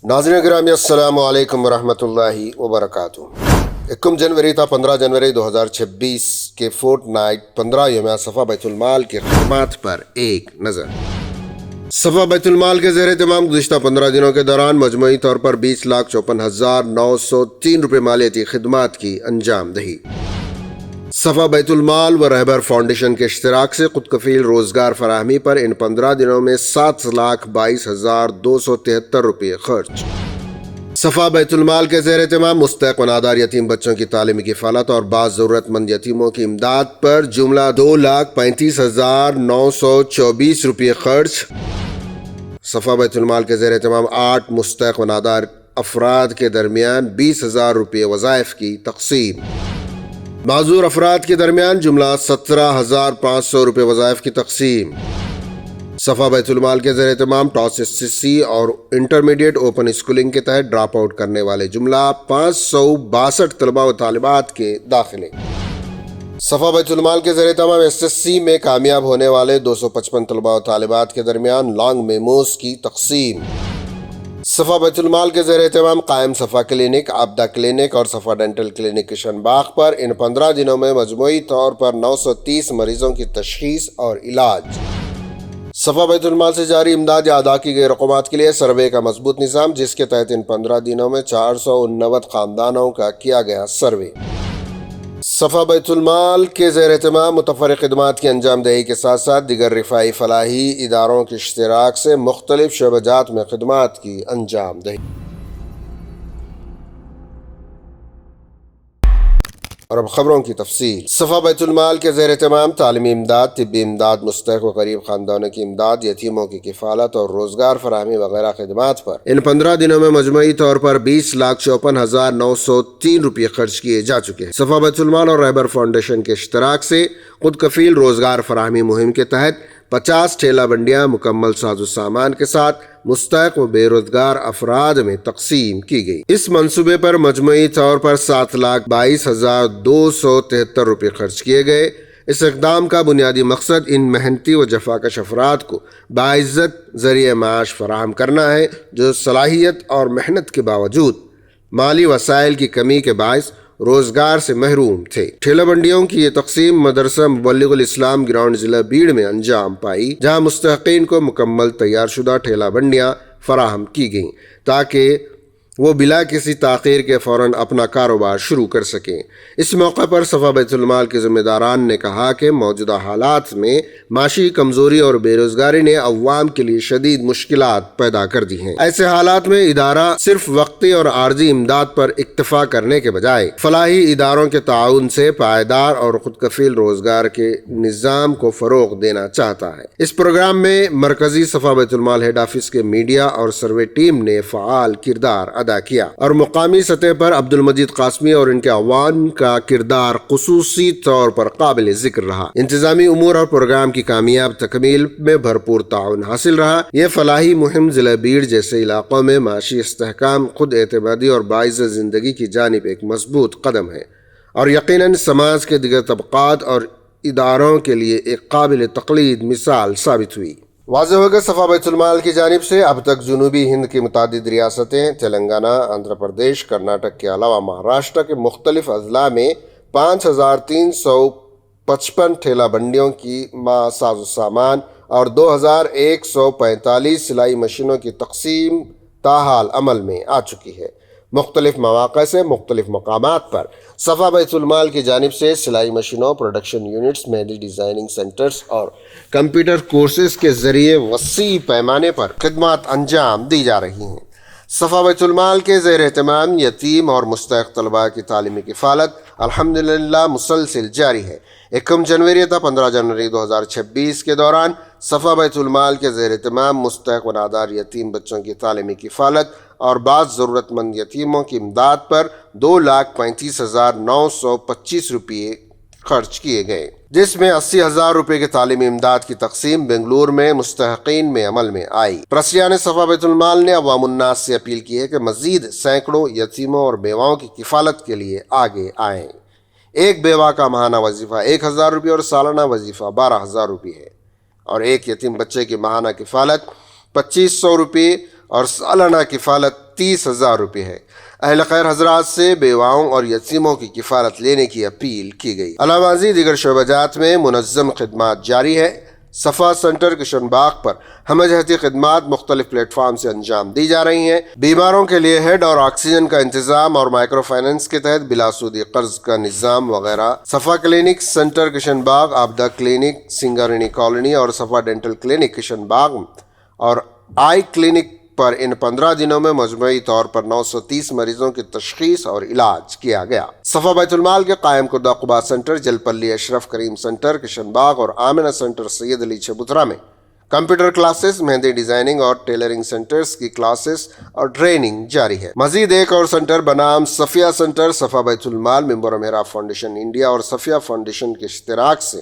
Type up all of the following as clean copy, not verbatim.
ناظرین گرامی السلام علیکم ورحمۃ اللہ وبرکاتہ۔ 1 جنوری تا 15 جنوری 2026 کے فورٹ نائٹ 15 یومیہ صفا بیت المال کے خدمات پر ایک نظر۔ صفا بیت المال کے زیر اہتمام گزشتہ 15 دنوں کے دوران مجموعی طور پر 20,54,903 روپے مالیتی خدمات کی انجام دہی۔ صفا بیت المال و رہبر فاؤنڈیشن کے اشتراک سے خود کفیل روزگار فراہمی پر ان 15 دنوں میں 7,22,273 روپے خرچ۔ صفا بیت المال کے زیر اہتمام مستحق و نادار یتیم بچوں کی تعلیمی کفالت اور بعض ضرورت مند یتیموں کی امداد پر جملہ 2,35,924 روپے خرچ۔ صفا بیت المال کے زیر اہتمام 8 مستحق و نادار افراد کے درمیان 20,000 روپے وظائف کی تقسیم۔ معذور افراد کے درمیان جملہ 17,500 روپے وظائف کی تقسیم۔ صفا بیت المال کے زیر اہتمام ٹاس SSC اور انٹرمیڈیٹ اوپن اسکولنگ کے تحت ڈراپ آؤٹ کرنے والے جملہ 562 طلباء و طالبات کے داخلے۔ صفا بیت المال کے زیر اہتمام SSC میں کامیاب ہونے والے 255 طلباء و طالبات کے درمیان لانگ میموز کی تقسیم۔ صفا بیت المال کے زیر اہتمام قائم صفا کلینک، آبدہ کلینک اور صفا ڈینٹل کلینک کشن باغ پر ان 15 دنوں میں مجموعی طور پر 930 مریضوں کی تشخیص اور علاج۔ صفا بیت المال سے جاری امداد یا ادا کی گئی رقومات کے لیے سروے کا مضبوط نظام، جس کے تحت ان 15 دنوں میں 489 خاندانوں کا کیا گیا سروے۔ صفا بیت المال کے زیر اہتمام متفرق خدمات کی انجام دہی کے ساتھ ساتھ دیگر رفاہی فلاحی اداروں کے اشتراک سے مختلف شعبہ جات میں خدمات کی انجام دہی۔ اور اب خبروں کی تفصیل۔ صفا بیت المال کے زیر اہتمام تعلیمی امداد، طبی امداد، مستحق و غریب خاندانوں کی امداد، یتیموں کی کفالت اور روزگار فراہمی وغیرہ خدمات پر ان 15 دنوں میں مجموعی طور پر 20,54,903 روپے خرچ کیے جا چکے ہیں۔ صفا بیت المال اور رہبر فاؤنڈیشن کے اشتراک سے خود کفیل روزگار فراہمی مہم کے تحت 50 ٹھیلہ بنڈیاں مکمل ساز و سامان کے ساتھ مستحق و بے روزگار افراد میں تقسیم کی گئی۔ اس منصوبے پر مجموعی طور پر 7,22,273 روپے خرچ کیے گئے۔ اس اقدام کا بنیادی مقصد ان محنتی و جفاکش افراد کو باعزت ذریعہ معاش فراہم کرنا ہے جو صلاحیت اور محنت کے باوجود مالی وسائل کی کمی کے باعث روزگار سے محروم تھے۔ ٹھیلہ بنڈیوں کی یہ تقسیم مدرسہ مبلغ الاسلام گراؤنڈ ضلع بیڑ میں انجام پائی، جہاں مستحقین کو مکمل تیار شدہ ٹھیلہ بنڈیاں فراہم کی گئیں تاکہ وہ بلا کسی تاخیر کے فوراً اپنا کاروبار شروع کر سکیں۔ اس موقع پر صفا بیت المال کے ذمہ داران نے کہا کہ موجودہ حالات میں معاشی کمزوری اور بے روزگاری نے عوام کے لیے شدید مشکلات پیدا کر دی ہیں۔ ایسے حالات میں ادارہ صرف وقتی اور عارضی امداد پر اکتفا کرنے کے بجائے فلاحی اداروں کے تعاون سے پائیدار اور خود کفیل روزگار کے نظام کو فروغ دینا چاہتا ہے۔ اس پروگرام میں مرکزی صفا بیت المال ہیڈ آفس کے میڈیا اور سروے ٹیم نے فعال کردار ادا کیا اور مقامی سطح پر عبد المجید قاسمی اور ان کے عوام کا کردار خصوصی طور پر قابل ذکر رہا۔ انتظامی امور اور پروگرام کی کامیاب تکمیل میں بھرپور تعاون حاصل رہا۔ یہ فلاحی مہم ضلع بیڑ جیسے علاقوں میں معاشی استحکام، خود اعتمادی اور باعث زندگی کی جانب ایک مضبوط قدم ہے اور یقیناً سماج کے دیگر طبقات اور اداروں کے لیے ایک قابل تقلید مثال ثابت ہوئی۔ واضح ہوگا صفا بیت المال کی جانب سے اب تک جنوبی ہند کی متعدد ریاستیں تلنگانہ، آندھرا پردیش، کرناٹک کے علاوہ مہاراشٹر کے مختلف اضلاع میں 5,355 ٹھیلہ بنڈیوں کی ساز و سامان اور 2,145 سلائی مشینوں کی تقسیم تاحال عمل میں آ چکی ہے۔ مختلف مواقع سے مختلف مقامات پر صفا بیت المال کی جانب سے سلائی مشینوں، پروڈکشن یونٹس، مہندی ڈیزائننگ سینٹرز اور کمپیوٹر کورسز کے ذریعے وسیع پیمانے پر خدمات انجام دی جا رہی ہیں۔ صفا بیت المال کے زیر اہتمام یتیم اور مستحق طلباء کی تعلیمی کفالت الحمدللہ مسلسل جاری ہے۔ 1 جنوری تا 15 جنوری 2026 کے دوران صفا بیت المال کے زیر اہتمام مستحق و نادار یتیم بچوں کی تعلیمی کفالت اور بعض ضرورت مند یتیموں کی امداد پر 2,35,925 روپے خرچ کیے گئے، جس میں 80,000 روپے کی تعلیمی امداد کی تقسیم بنگلور میں مستحقین میں عمل میں آئی۔ پرسیان صفا بیت المال نے عوام الناس سے اپیل کی ہے کہ مزید سینکڑوں یتیموں اور بیواؤں کی کفالت کے لیے آگے آئیں۔ ایک بیوہ کا ماہانہ وظیفہ 1,000 روپے اور سالانہ وظیفہ 12,000 روپے ہے، اور ایک یتیم بچے کی ماہانہ کفالت 2,500 روپے اور سالانہ کفالت 32,000 روپے ہے۔ اہل خیر حضرات سے بیواؤں اور یتیموں کی کفالت لینے کی اپیل کی گئی۔ علاوہ ازیں دیگر شعبہ جات میں منظم خدمات جاری ہے۔ صفا سینٹر کشن باغ پر ہمہ جہتی خدمات مختلف پلیٹ فارم سے انجام دی جا رہی ہیں۔ بیماروں کے لیے ہیڈ اور آکسیجن کا انتظام اور مائکرو فائننس کے تحت بلا سودی قرض کا نظام وغیرہ۔ صفا کلینک سینٹر کشن باغ، آبدہ کلینک سنگارینی کالونی اور صفا ڈینٹل کلینک کشن باغ اور آئی کلینک پر ان 15 دنوں میں مجموعی طور پر 930 مریضوں کی تشخیص اور علاج کیا گیا۔ صفا بیت المال کے قائم کردہ قبا سینٹر، جلپلی اشرف کریم سینٹر کشن باغ اور آمنہ سینٹر سید علی چبوترا میں کمپیوٹر کلاسز، مہندی ڈیزائننگ اور ٹیلرنگ سینٹرز کی کلاسز اور ٹریننگ جاری ہے۔ مزید ایک اور سینٹر بنام صفیہ سینٹر صفا بیت المال، ممبر و محراب فاؤنڈیشن انڈیا اور صفیہ فاؤنڈیشن کے اشتراک سے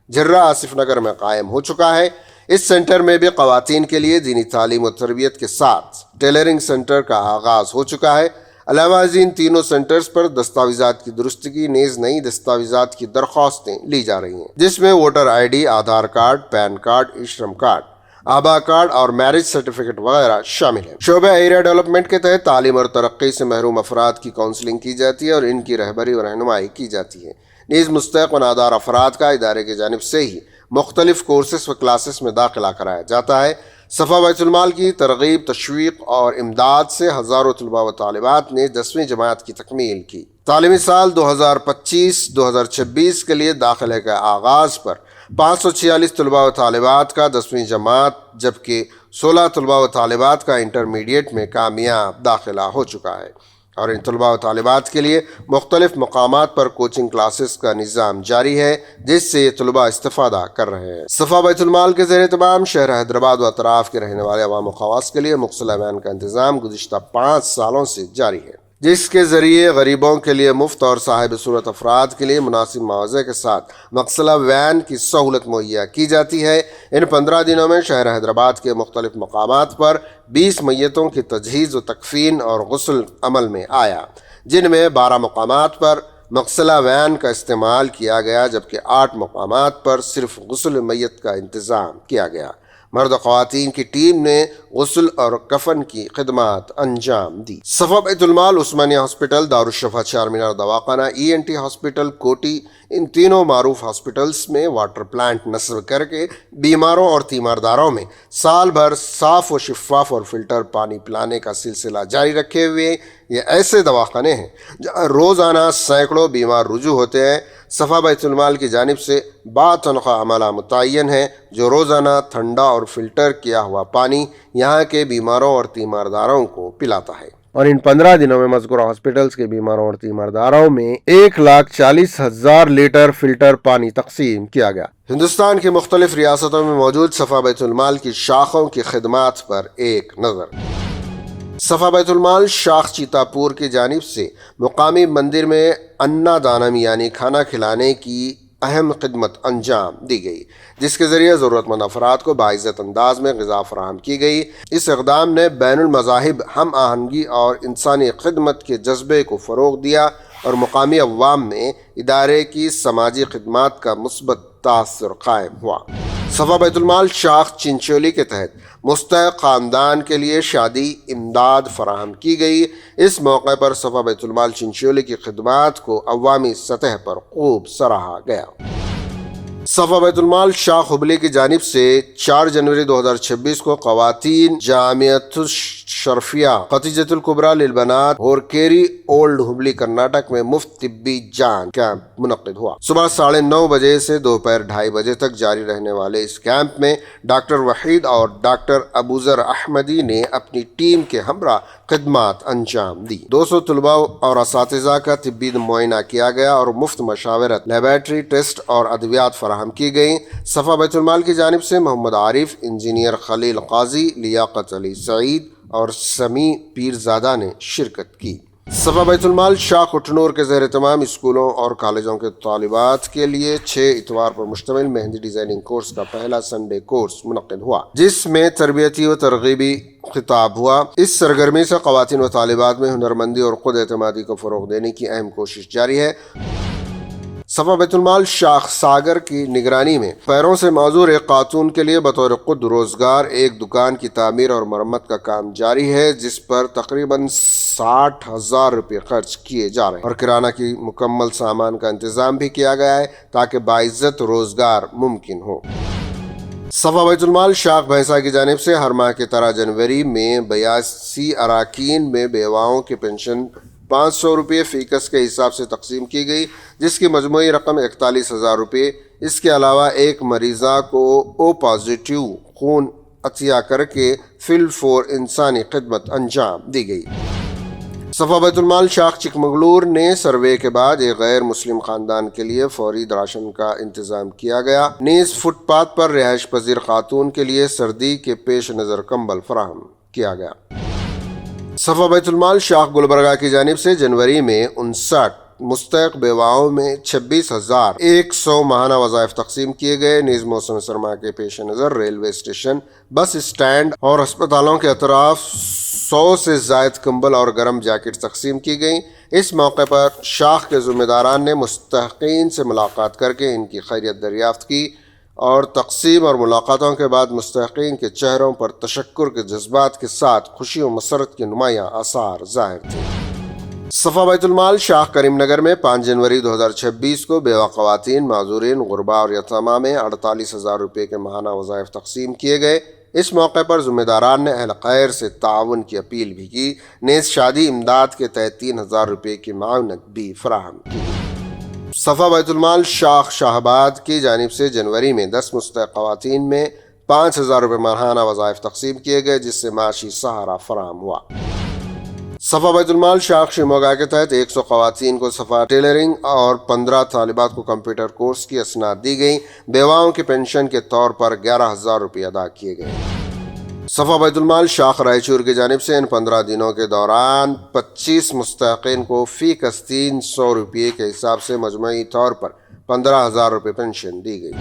جھرہ آصف نگر میں قائم ہو چکا ہے۔ اس سینٹر میں بھی خواتین کے لیے دینی تعلیم و تربیت کے ساتھ ٹیلرنگ سینٹر کا آغاز ہو چکا ہے۔ علاوہ ازیں تینوں سینٹرز پر دستاویزات کی درستگی نیز نئی دستاویزات کی درخواستیں لی جا رہی ہیں، جس میں ووٹر آئی ڈی، Aadhaar card, PAN card, e Shram card, آبا کارڈ اور میرج سرٹیفکیٹ وغیرہ شامل ہیں۔ شعبہ ایریا ڈیولپمنٹ کے تحت تعلیم اور ترقی سے محروم افراد کی کاؤنسلنگ کی جاتی ہے اور ان کی رہبری و رہنمائی کی جاتی ہے۔ نیز مستحق و نادار افراد کا ادارے کی جانب سے ہی مختلف کورسز و کلاسز میں داخلہ کرایا جاتا ہے۔ صفا بیت المال کی ترغیب، تشویق اور امداد سے ہزاروں طلباء و طالبات نے 10ویں جماعت کی تکمیل کی۔ تعلیمی سال 2025-2026 کے لیے داخلے کے آغاز پر 546 طلباء و طالبات کا 10ویں جماعت جبکہ 16 طلباء و طالبات کا انٹرمیڈیٹ میں کامیاب داخلہ ہو چکا ہے، اور ان طلباء و طالبات کے لیے مختلف مقامات پر کوچنگ کلاسز کا نظام جاری ہے، جس سے یہ طلباء استفادہ کر رہے ہیں۔ صفا بیت المال کے زیر اہتمام شہر حیدرآباد و اطراف کے رہنے والے عوام و خواص کے لیے مغسلہ وین کا انتظام گزشتہ 5 سالوں سے جاری ہے، جس کے ذریعے غریبوں کے لیے مفت اور صاحب صورت افراد کے لیے مناسب معاوضے کے ساتھ مغسلہ وین کی سہولت مہیا کی جاتی ہے۔ ان 15 دنوں میں شہر حیدرآباد کے مختلف مقامات پر 20 میتوں کی تجہیز و تکفین اور غسل عمل میں آیا، جن میں 12 مقامات پر مغسلہ وین کا استعمال کیا گیا جبکہ 8 مقامات پر صرف غسل میت کا انتظام کیا گیا۔ مرد و خواتین کی ٹیم نے غسل اور کفن کی خدمات انجام دی۔ صفا بیت المال، عثمانیہ ہاسپٹل، دارالشفا چار مینار دواخانہ، ENT ہاسپٹل کوٹی، ان تینوں معروف ہاسپٹلز میں واٹر پلانٹ نصب کر کے بیماروں اور تیمارداروں میں سال بھر صاف و شفاف اور فلٹر پانی پلانے کا سلسلہ جاری رکھے ہوئے یہ ایسے دواخانے ہیں جہاں روزانہ سینکڑوں بیمار رجوع ہوتے ہیں۔ صفا بیت المال کی جانب سے با-تنخواہ عملہ متعین ہے جو روزانہ ٹھنڈا اور فلٹر کیا ہوا پانی یہاں کے بیماروں اور تیمارداروں کو پلاتا ہے، اور ان 15 دنوں میں مذکورہ ہاسپٹلز کے بیماروں اور تیمارداروں میں 1,40,000 لیٹر فلٹر پانی تقسیم کیا گیا۔ ہندوستان کی مختلف ریاستوں میں موجود صفا بیت المال کی شاخوں کی خدمات پر ایک نظر۔ صفا بیت المال شاخ چیتا پور کی جانب سے مقامی مندر میں انا دانم یعنی کھانا کھلانے کی اہم خدمت انجام دی گئی، جس کے ذریعے ضرورت مند افراد کو باعزت انداز میں غذا فراہم کی گئی۔ اس اقدام نے بین المذاہب ہم آہنگی اور انسانی خدمت کے جذبے کو فروغ دیا اور مقامی عوام میں ادارے کی سماجی خدمات کا مثبت تاثر قائم ہوا۔ صفا بیت المال شاخ چنچولی کے تحت مستحق خاندان کے لیے شادی امداد فراہم کی گئی۔ اس موقع پر صفا بیت المال چنچولی کی خدمات کو عوامی سطح پر خوب سراہا گیا۔ صفا بیت المال شاخ ہبلی کی جانب سے 4 جنوری 2026 کو خواتین جامعۃ الشرفیہ ختیجۃ الکبریٰ للبنات ہورکیری اولڈ ہبلی کرناٹک میں مفت طبی جانچ کیمپ منعقد ہوا۔ صبح 9:30 بجے سے دوپہر 2:30 بجے تک جاری رہنے والے اس کیمپ میں ڈاکٹر وحید اور ڈاکٹر ابوذر احمدی نے اپنی ٹیم کے ہمراہ خدمات انجام دی۔ 200 طلباء اور اساتذہ کا طبی معائنہ کیا گیا اور مفت مشاورت، لیبارٹری ٹیسٹ اور ادویات فراہم کی گئیں۔ صفا بیت المال کی جانب سے محمد عارف، انجینئر خلیل قاضی، لیاقت علی سعید اور سمیع پیرزادہ نے شرکت کی۔ صفا بیت المال شاخ اٹھنور کے زیر اہتمام اسکولوں اور کالجوں کے طالبات کے لیے 6 اتوار پر مشتمل مہندی ڈیزائننگ کورس کا پہلا سنڈے کورس منعقد ہوا، جس میں تربیتی و ترغیبی خطاب ہوا۔ اس سرگرمی سے خواتین و طالبات میں ہنرمندی اور خود اعتمادی کو فروغ دینے کی اہم کوشش جاری ہے۔ صفا بیت المال شاخ ساگر کی نگرانی میں پیروں سے معذور ایک خاتون کے لیے بطور خود روزگار ایک دکان کی تعمیر اور مرمت کا کام جاری ہے، جس پر تقریباً 60,000 روپے خرچ کیے جا رہے ہیں اور کرانہ کی مکمل سامان کا انتظام بھی کیا گیا ہے تاکہ باعزت روزگار ممکن ہو۔ صفا بیت المال شاخ بھینسا کی جانب سے ہر ماہ کی طرح جنوری میں 82 اراکین میں بیواؤں کی پنشن 500 روپے فی کس کے حساب سے تقسیم کی گئی، جس کی مجموعی رقم 41,000 روپے۔ اس کے علاوہ ایک مریضہ کو او پازیٹیو خون عطیہ کر کے فل فور انسانی خدمت انجام دی گئی۔ صفا بیت المال شاخ چکمگلور نے سروے کے بعد ایک غیر مسلم خاندان کے لیے فوری راشن کا انتظام کیا گیا، نیز فٹ پاتھ پر رہائش پذیر خاتون کے لیے سردی کے پیش نظر کمبل فراہم کیا گیا۔ صفا بیت المال شاخ گلبرگہ کی جانب سے جنوری میں 59 مستحق بیواؤں میں 26,100 ماہانہ وظائف تقسیم کیے گئے، نیز موسم سرما کے پیش نظر ریلوے اسٹیشن، بس اسٹینڈ اور ہسپتالوں کے اطراف 100 سے زائد کمبل اور گرم جیکٹ تقسیم کی گئیں۔ اس موقع پر شاخ کے ذمہ داران نے مستحقین سے ملاقات کر کے ان کی خیریت دریافت کی اور تقسیم اور ملاقاتوں کے بعد مستحقین کے چہروں پر تشکر کے جذبات کے ساتھ خوشی و مسرت کے نمایاں آثار ظاہر تھے۔ صفا بیت المال شاخ کریم نگر میں 5 جنوری 2026 کو بیوہ خواتین، معذورین، غرباء اور یتیمہ میں 48,000 روپے کے ماہانہ وظائف تقسیم کیے گئے۔ اس موقع پر ذمہ داران نے اہل خیر سے تعاون کی اپیل بھی کی، نیز شادی امداد کے تحت 3,000 روپے کی معاونت بھی فراہم کی۔ صفا بیت المال شاخ شاہآباد کی جانب سے جنوری میں 10 مستحق خواتین میں 5,000 روپے ماہانہ وظائف تقسیم کیے گئے، جس سے معاشی سہارا فراہم ہوا۔ صفا بیت المال شاخ شیموگا کے تحت 100 خواتین کو صفا ٹیلرنگ اور 15 طالبات کو کمپیوٹر کورس کی اسناد دی گئی، بیواؤں کی پنشن کے طور پر 11,000 روپے ادا کیے گئے۔ صفا بیت المال شاخ رائچور کی جانب سے ان 15 دنوں کے دوران 25 مستحقین کو فی کس 300 روپے کے حساب سے مجموعی طور پر 15,000 روپے پنشن دی گئی۔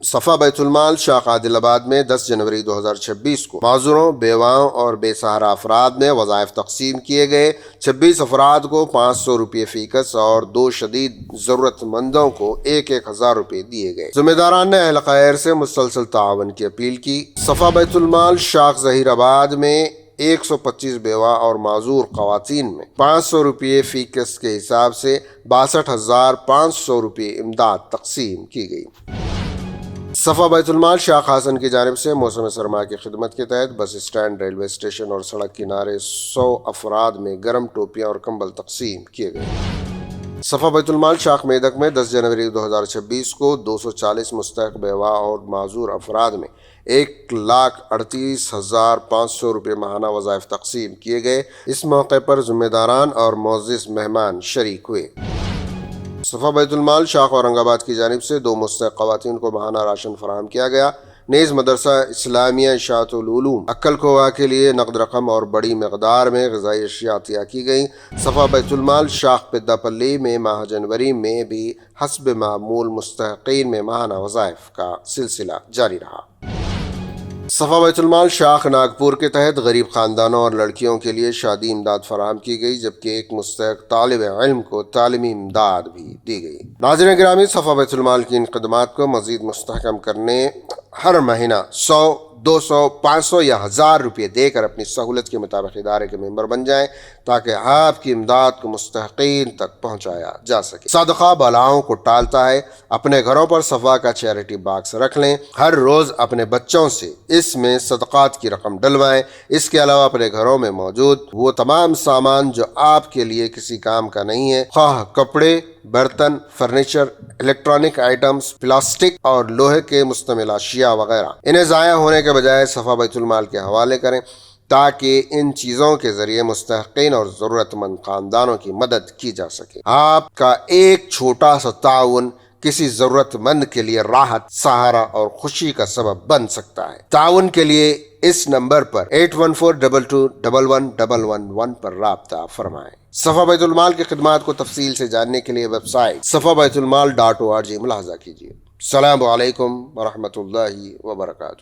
صفا بیت المال شاخ عادل آباد میں 10 جنوری 2026 کو معذوروں، بیواؤں اور بے سہارا افراد میں وظائف تقسیم کیے گئے۔ 26 افراد کو 500 روپے فی کس اور 2 شدید ضرورت مندوں کو 1,000 روپے دیے گئے۔ ذمہ داران نے اہل خیر سے مسلسل تعاون کی اپیل کی۔ صفا بیت المال شاخ ظہیر آباد میں 125 بیوہ اور معذور خواتین میں 500 روپے فی کس کے حساب سے 62,500 روپے امداد تقسیم کی گئی۔ صفا بیت المال شاخ حسن کی جانب سے موسم سرما کی خدمت کے تحت بس اسٹینڈ، ریلوے اسٹیشن اور سڑک کنارے 100 افراد میں گرم ٹوپیاں اور کمبل تقسیم کیے گئے۔ صفا بیت المال شاخ میدک میں 10 جنوری 2026 کو 240 مستحق بیوہ اور معذور افراد میں 1,38,500 روپے ماہانہ وظائف تقسیم کیے گئے۔ اس موقع پر ذمہ داران اور معزز مہمان شریک ہوئے۔ صفا بیت المال شاخ اورنگ آباد کی جانب سے 2 مستحق خواتین کو ماہانہ راشن فراہم کیا گیا، نیز مدرسہ اسلامیہ اشاعت العلوم عقل کھوہ کے لیے نقد رقم اور بڑی مقدار میں غذائی اشیاء عطیہ کی گئیں۔ صفا بیت المال شاخ پدہ پلی میں ماہ جنوری میں بھی حسب معمول مستحقین میں ماہانہ وظائف کا سلسلہ جاری رہا۔ صفا بیت المال شاخ ناگپور کے تحت غریب خاندانوں اور لڑکیوں کے لیے شادی امداد فراہم کی گئی، جبکہ ایک مستحق طالب علم کو تعلیمی امداد بھی دی گئی۔ ناظرین گرامی، صفا بیت المال کی ان خدمات کو مزید مستحکم کرنے ہر مہینہ 100، 200، 500 یا 1000 روپے دے کر اپنی سہولت کے مطابق ادارے کے ممبر بن جائیں تاکہ آپ کی امداد کو مستحقین تک پہنچایا جا سکے۔ صدقہ بلاؤں کو ٹالتا ہے۔ اپنے گھروں پر صفا کا چیریٹی باکس رکھ لیں، ہر روز اپنے بچوں سے اس میں صدقات کی رقم ڈلوائیں۔ اس کے علاوہ اپنے گھروں میں موجود وہ تمام سامان جو آپ کے لیے کسی کام کا نہیں ہے، خواہ کپڑے، برتن، فرنیچر، الیکٹرانک آئٹمز، پلاسٹک اور لوہے کے مشتمل اشیاء وغیرہ، انہیں ضائع ہونے کے بجائے صفا بیت المال کے حوالے کریں تاکہ ان چیزوں کے ذریعے مستحقین اور ضرورت مند خاندانوں کی مدد کی جا سکے۔ آپ کا ایک چھوٹا سا تعاون کسی ضرورت مند کے لیے راحت، سہارا اور خوشی کا سبب بن سکتا ہے۔ تعاون کے لیے اس نمبر پر 8142211111 پر رابطہ فرمائیں۔ صفا بیت المال کی خدمات کو تفصیل سے جاننے کے لیے ویب سائٹ صفابیتالمال.org ملاحظہ کیجیے۔ السلام علیکم ورحمۃ اللہ وبرکاتہ۔